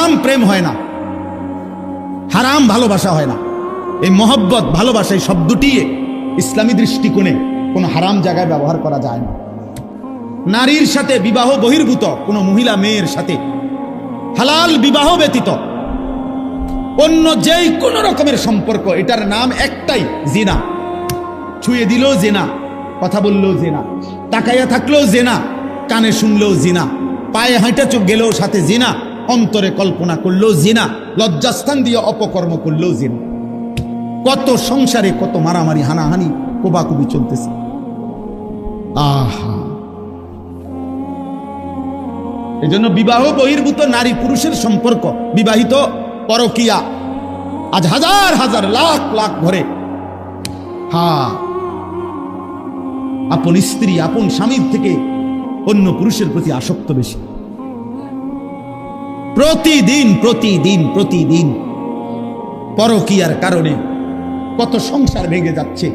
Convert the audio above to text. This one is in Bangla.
হারাম প্রেম হয় না, হারাম ভালোবাসা হয় না। এই মহব্বত, ভালোবাসা, এই শব্দটি ইসলামী দৃষ্টিকোণে কোনো হারাম জায়গায় ব্যবহার করা যায় না। নারীর সাথে বিবাহ বহির্ভূত কোনো মহিলা মেয়ের সাথে হালাল বিবাহ ব্যতীত অন্য যেই কোন রকমের সম্পর্ক, এটার নাম একটাই, জিনা। ছুঁয়ে দিলেও জিনা, কথা বললেও জিনা, তাকাইয়া থাকলেও জিনা, কানে শুনলেও জিনা, পায়ে হাঁটা চোখ গেলেও সাথে জিনা, অন্তরে কল্পনা করলেও জিনা, লজ্জাস্থান দিয়ে অপকর্ম করলেও জিনা। কত সংসারে কত মারামারি, হানাহানি, কোবাকুবি চলতেছে। আহা, এজন্য বিবাহ বহির্ভূত নারী পুরুষের সম্পর্ক, বিবাহিত পরকিয়া আজ হাজার হাজার লাখ লাখ ঘরে। আপন স্ত্রী, আপন স্বামীর থেকে অন্য পুরুষের প্রতি আসক্ত বেশি। প্রতিদিন প্রতিদিন প্রতিদিন পরকিয়ার কারণে কত সংসার ভেঙে যাচ্ছে।